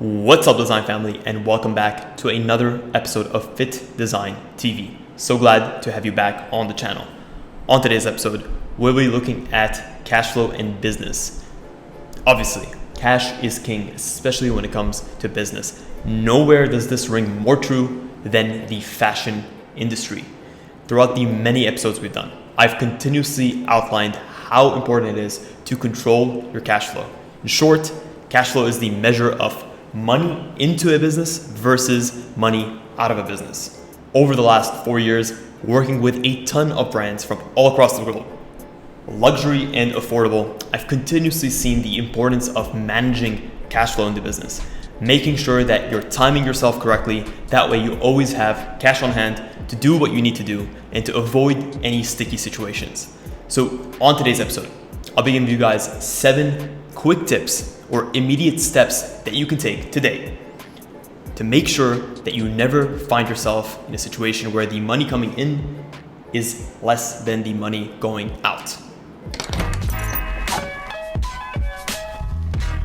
What's up, design family, and welcome back to another episode of Fittdesign TV. So glad to have you back on the channel. On today's episode, we'll be looking at cash flow in business. Obviously, cash is king, especially when it comes to business. Nowhere does this ring more true than the fashion industry. Throughout the many episodes we've done, I've continuously outlined how important it is to control your cash flow. In short, cash flow is the measure of money into a business versus money out of a business. Over the last 4 years, working with a ton of brands from all across the globe, luxury and affordable, I've continuously seen the importance of managing cash flow in the business, making sure that you're timing yourself correctly. That way you always have cash on hand to do what you need to do and to avoid any sticky situations. So on today's episode, I'll be giving you guys 7 quick tips or immediate steps that you can take today to make sure that you never find yourself in a situation where the money coming in is less than the money going out.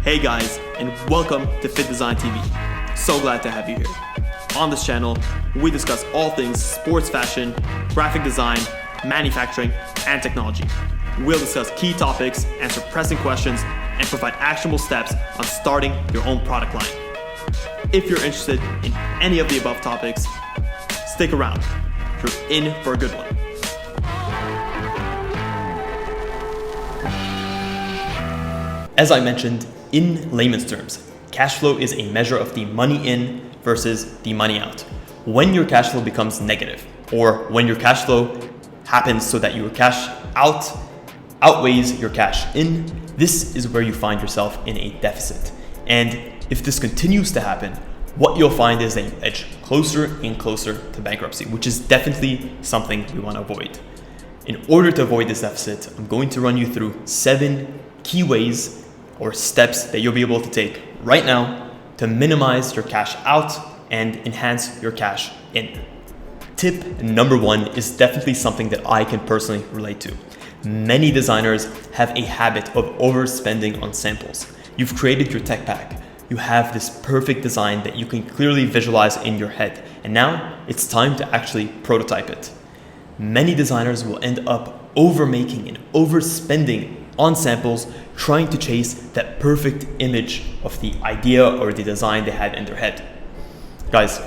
Hey guys, and welcome to Fittdesign TV. So glad to have you here. On this channel, we discuss all things sports fashion, graphic design, manufacturing, and technology. We'll discuss key topics, answer pressing questions, and provide actionable steps on starting your own product line. If you're interested in any of the above topics, stick around. You're in for a good one. As I mentioned, in layman's terms, cash flow is a measure of the money in versus the money out. When your cash flow becomes negative, or when your cash flow happens so that your cash out outweighs your cash in, this is where you find yourself in a deficit. And if this continues to happen, what you'll find is that you edge closer and closer to bankruptcy, which is definitely something we want to avoid. In order to avoid this deficit, I'm going to run you through 7 key ways or steps that you'll be able to take right now to minimize your cash out and enhance your cash in. Tip number 1 is definitely something that I can personally relate to. Many designers have a habit of overspending on samples. You've created your tech pack. You have this perfect design that you can clearly visualize in your head. And now it's time to actually prototype it. Many designers will end up overmaking and overspending on samples, trying to chase that perfect image of the idea or the design they had in their head. Guys,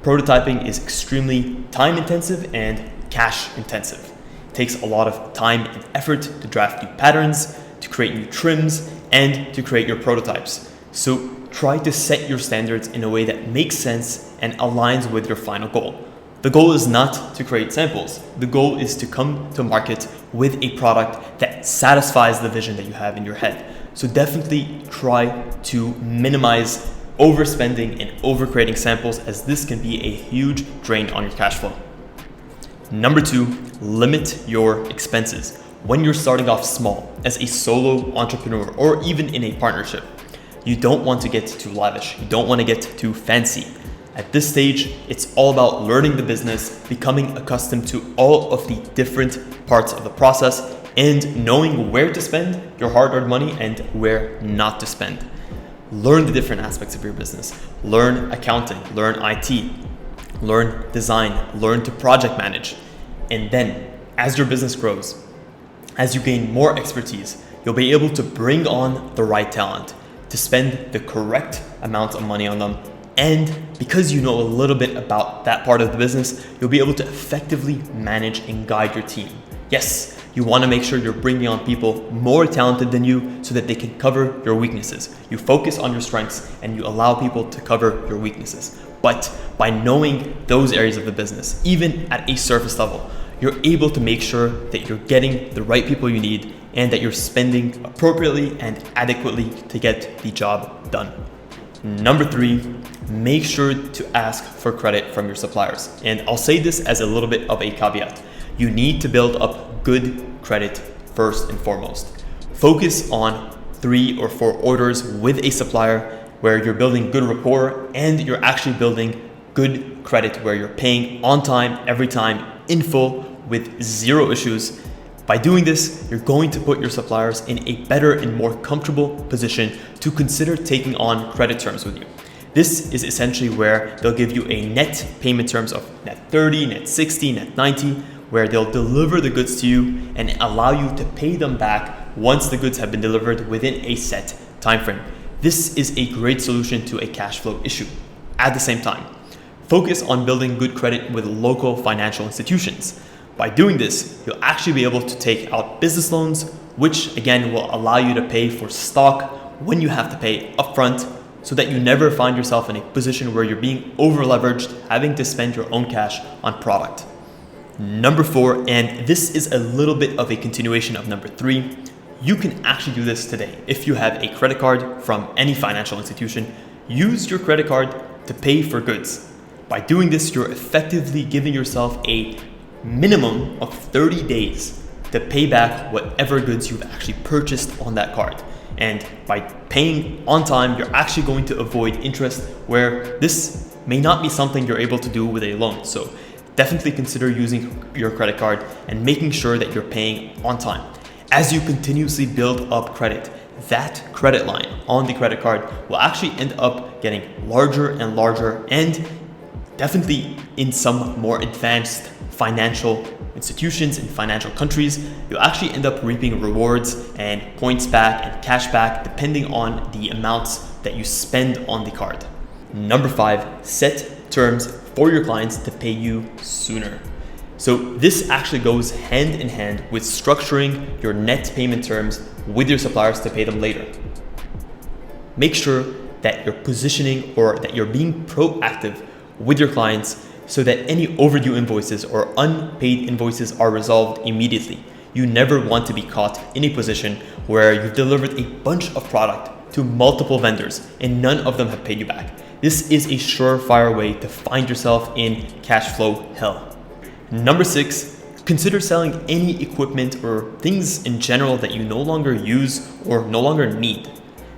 prototyping is extremely time intensive and cash intensive. Takes a lot of time and effort to draft new patterns, to create new trims, and to create your prototypes. So try to set your standards in a way that makes sense and aligns with your final goal. The goal is not to create samples. The goal is to come to market with a product that satisfies the vision that you have in your head. So definitely try to minimize overspending and overcreating samples, as this can be a huge drain on your cash flow. Number 2, limit your expenses. When you're starting off small as a solo entrepreneur or even in a partnership, you don't want to get too lavish. You don't want to get too fancy. At this stage, it's all about learning the business, becoming accustomed to all of the different parts of the process, and knowing where to spend your hard-earned money and where not to spend. Learn the different aspects of your business. Learn accounting, learn IT, learn design, learn to project manage. And then as your business grows, as you gain more expertise, you'll be able to bring on the right talent to spend the correct amount of money on them. And because you know a little bit about that part of the business, you'll be able to effectively manage and guide your team. Yes, you want to make sure you're bringing on people more talented than you so that they can cover your weaknesses. You focus on your strengths and you allow people to cover your weaknesses. But by knowing those areas of the business, even at a surface level, you're able to make sure that you're getting the right people you need and that you're spending appropriately and adequately to get the job done. Number 3, make sure to ask for credit from your suppliers. And I'll say this as a little bit of a caveat. You need to build up good credit first and foremost. Focus on 3 or 4 orders with a supplier where you're building good rapport and you're actually building good credit where you're paying on time, every time, in full, with 0 issues. By doing this, you're going to put your suppliers in a better and more comfortable position to consider taking on credit terms with you. This is essentially where they'll give you a net payment terms of net 30, net 60, net 90, where they'll deliver the goods to you and allow you to pay them back once the goods have been delivered within a set time frame. This is a great solution to a cash flow issue. At the same time, focus on building good credit with local financial institutions. By doing this, you'll actually be able to take out business loans, which again will allow you to pay for stock when you have to pay upfront, so that you never find yourself in a position where you're being over leveraged, having to spend your own cash on product. Number 4, and this is a little bit of a continuation of number 3, you can actually do this today. If you have a credit card from any financial institution, use your credit card to pay for goods. By doing this, you're effectively giving yourself a minimum of 30 days to pay back whatever goods you've actually purchased on that card. And by paying on time, you're actually going to avoid interest, where this may not be something you're able to do with a loan. So definitely consider using your credit card and making sure that you're paying on time. As you continuously build up credit, that credit line on the credit card will actually end up getting larger and larger, and definitely in some more advanced financial institutions in financial countries, you'll actually end up reaping rewards and points back and cash back depending on the amounts that you spend on the card. Number 5, set terms for your clients to pay you sooner. So this actually goes hand in hand with structuring your net payment terms with your suppliers to pay them later. Make sure that you're positioning or that you're being proactive with your clients so that any overdue invoices or unpaid invoices are resolved immediately. You never want to be caught in a position where you've delivered a bunch of product to multiple vendors and none of them have paid you back. This is a surefire way to find yourself in cash flow hell. Number 6, consider selling any equipment or things in general that you no longer use or no longer need.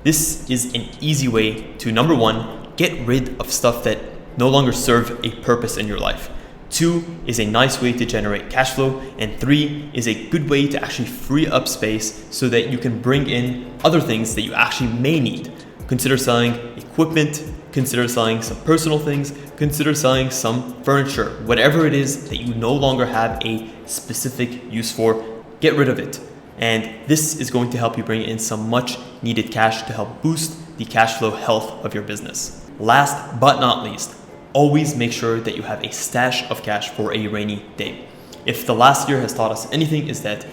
This is an easy way to, number 1, get rid of stuff that no longer serve a purpose in your life. 2 is a nice way to generate cash flow, and 3 is a good way to actually free up space so that you can bring in other things that you actually may need. Consider selling equipment, consider selling some personal things, consider selling some furniture, whatever it is that you no longer have a specific use for, get rid of it. And this is going to help you bring in some much needed cash to help boost the cash flow health of your business. Last but not least, always make sure that you have a stash of cash for a rainy day. If the last year has taught us anything, is that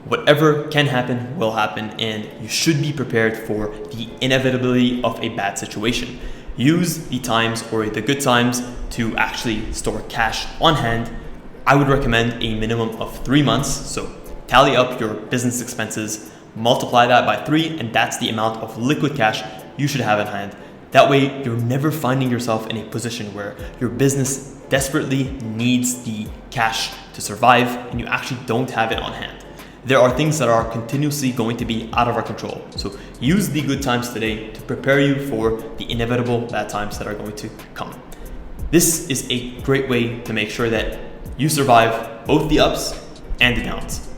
whatever can happen will happen, and you should be prepared for the inevitability of a bad situation. Use the times or the good times to actually store cash on hand. I would recommend a minimum of 3 months. So tally up your business expenses, multiply that by 3, and that's the amount of liquid cash you should have at hand. That way, you're never finding yourself in a position where your business desperately needs the cash to survive and you actually don't have it on hand. There are things that are continuously going to be out of our control. So use the good times today to prepare you for the inevitable bad times that are going to come. This is a great way to make sure that you survive both the ups and the downs.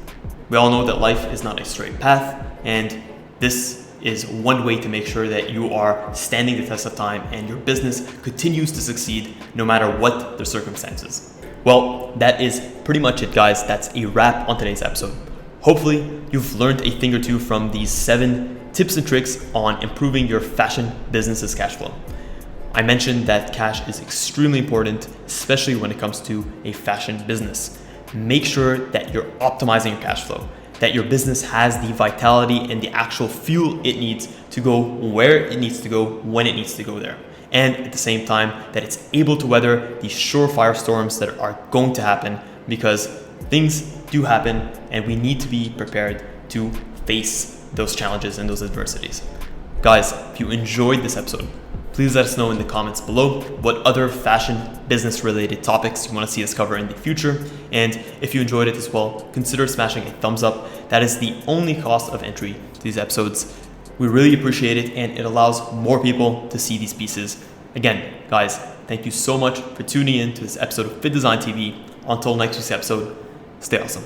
We all know that life is not a straight path, and this is one way to make sure that you are standing the test of time and your business continues to succeed no matter what the circumstances. Well, that is pretty much it, guys. That's a wrap on today's episode. Hopefully, you've learned a thing or two from these 7 tips and tricks on improving your fashion business's cash flow. I mentioned that cash is extremely important, especially when it comes to a fashion business. Make sure that you're optimizing your cash flow, that your business has the vitality and the actual fuel it needs to go where it needs to go, when it needs to go there. And at the same time, that it's able to weather the surefire storms that are going to happen, because things do happen and we need to be prepared to face those challenges and those adversities. Guys, if you enjoyed this episode, please let us know in the comments below what other fashion business related topics you want to see us cover in the future. And if you enjoyed it as well, consider smashing a thumbs up. That is the only cost of entry to these episodes. We really appreciate it, and it allows more people to see these pieces. Again, guys, thank you so much for tuning in to this episode of Fittdesign TV. Until next week's episode, stay awesome.